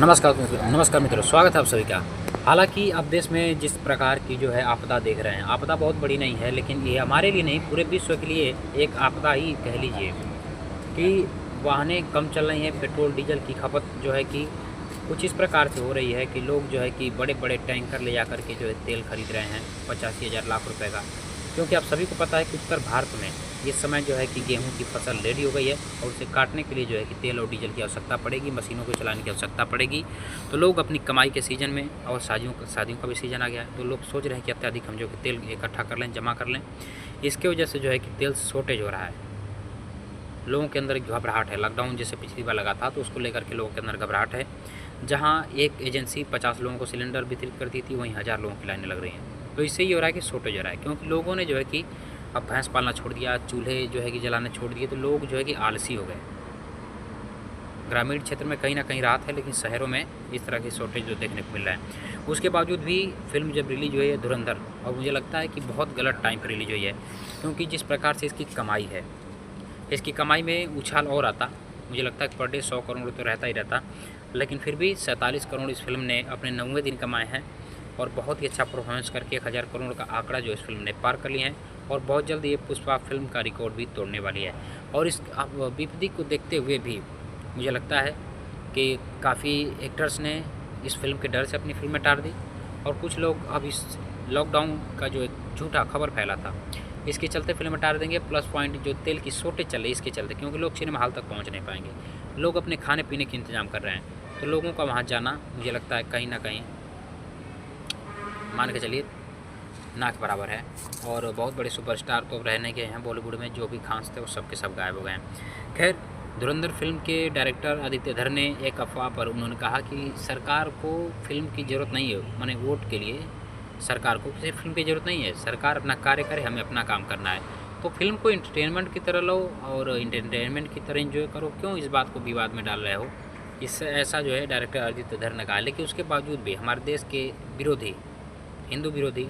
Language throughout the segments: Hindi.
नमस्कार मित्रों, स्वागत है आप सभी का। हालांकि अब देश में जिस प्रकार की जो है आपदा देख रहे हैं, आपदा बहुत बड़ी नहीं है, लेकिन ये हमारे लिए नहीं पूरे विश्व के लिए एक आपदा ही कह लीजिए कि वाहनें कम चल रही हैं। पेट्रोल डीजल की खपत जो है कि कुछ इस प्रकार से हो रही है कि लोग जो है कि बड़े बड़े टैंकर ले जा कर के जो है तेल खरीद रहे हैं 85,000 लाख रुपए का। क्योंकि आप सभी को पता है कि उत्तर भारत में इस समय जो है कि गेहूं की फसल रेडी हो गई है और उसे काटने के लिए जो है कि तेल और डीजल की आवश्यकता पड़ेगी, मशीनों को चलाने की आवश्यकता पड़ेगी। तो लोग अपनी कमाई के सीज़न में, और शादियों का भी सीज़न आ गया है, तो लोग सोच रहे हैं कि अत्यधिक हम जो कि तेल इकट्ठा कर लें, जमा कर लें। इसके वजह से जो है कि तेल शॉर्टेज हो रहा है। लोगों के अंदर एक घबराहट है। लॉकडाउन जैसे पिछली बार लगा था तो उसको लेकर के लोगों के अंदर घबराहट है। जहाँ एक एजेंसी 50 लोगों को सिलेंडर वितरित करती थी, वहीं 1000 लोगों की लाइनें लग रही हैं। तो इससे ये हो रहा है कि शॉर्टेज हो रहा है, क्योंकि लोगों ने जो है कि अब भैंस पालना छोड़ दिया, चूल्हे जो है कि जलाने छोड़ दिए, तो लोग जो है कि आलसी हो गए। ग्रामीण क्षेत्र में कहीं ना कहीं राहत है, लेकिन शहरों में इस तरह की शॉर्टेज जो देखने को मिल रहा है। उसके बावजूद भी फिल्म जब रिलीज हुई है धुरंधर, और मुझे लगता है कि बहुत गलत टाइम पर रिलीज हुई है, क्योंकि जिस प्रकार से इसकी कमाई है, इसकी कमाई में उछाल और आता। मुझे लगता है कि पर डे 100 करोड़ तो रहता ही रहता, लेकिन फिर भी 47 करोड़ इस फिल्म ने अपने 90वें दिन कमाए हैं, और बहुत ही अच्छा परफॉर्मेंस करके 1000 करोड़ का आंकड़ा जो इस फिल्म ने पार कर लिया है। और बहुत जल्द ये पुष्पा फिल्म का रिकॉर्ड भी तोड़ने वाली है। और इस विपत्ति को देखते हुए भी मुझे लगता है कि काफ़ी एक्टर्स ने इस फिल्म के डर से अपनी फिल्में टाल दी, और कुछ लोग अब इस लॉकडाउन का जो एक झूठा खबर फैला था, इसके चलते फिल्म टाल देंगे। प्लस पॉइंट जो तेल की शॉर्टेज चल रही है, इसके चलते, क्योंकि लोग सिनेमा हॉल तक पहुंच नहीं पाएंगे। लोग अपने खाने पीने के इंतजाम कर रहे हैं, तो लोगों का वहां जाना मुझे लगता है कहीं ना कहीं मान के चलिए ना के बराबर है। और बहुत बड़े सुपरस्टार तो रहने के हैं बॉलीवुड में, जो भी खास थे वो सब के सब गायब हो गए हैं। खैर, धुरंधर फिल्म के डायरेक्टर आदित्य धर ने एक अफवाह पर उन्होंने कहा कि सरकार को फिल्म की ज़रूरत नहीं है, माने वोट के लिए सरकार को किसी फिल्म की ज़रूरत नहीं है। सरकार अपना कार्य करे, हमें अपना काम करना है। तो फिल्म को इंटरटेनमेंट की तरह लो और इंटरटेनमेंट की तरह एंजॉय करो, क्यों इस बात को विवाद में डाल रहे हो। इससे ऐसा जो है डायरेक्टर आदित्य धर ने कहा। लेकिन उसके बावजूद भी हमारे देश के विरोधी, हिंदू विरोधी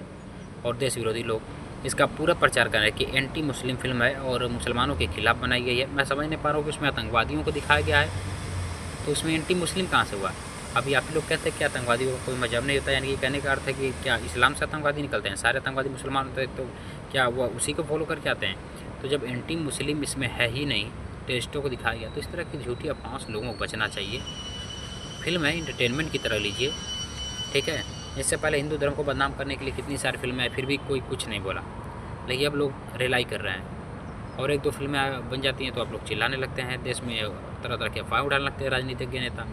और देश विरोधी लोग इसका पूरा प्रचार कर रहे हैं कि एंटी मुस्लिम फिल्म है और मुसलमानों के खिलाफ बनाई गई है। मैं समझ नहीं पा रहा हूँ कि उसमें आतंकवादियों को दिखाया गया है, तो उसमें एंटी मुस्लिम कहाँ से हुआ। अभी आप लोग कहते हैं कि आतंकवादियों को कोई मजहब नहीं होता, यानी कि कहने का अर्थ है कि क्या इस्लाम से आतंकवादी निकलते हैं, सारे आतंकवादी मुसलमान होते हैं, तो क्या वो उसी को फॉलो करके आते हैं। तो जब एंटी मुस्लिम इसमें है ही नहीं, टेररिस्टों को दिखाया गया, तो इस तरह की झूठी अफवाहों से लोगों को बचना चाहिए। फिल्म है, इंटरटेनमेंट की तरह लीजिए, ठीक है। इससे पहले हिंदू धर्म को बदनाम करने के लिए कितनी सारी फिल्में आई, फिर भी कोई कुछ नहीं बोला। लेकिन अब लोग रिलाई कर रहे हैं, और एक दो फिल्में बन जाती हैं तो आप लोग चिल्लाने लगते हैं, देश में तरह तरह के अफवाह उड़ाने लगते हैं राजनीतिज्ञ नेता।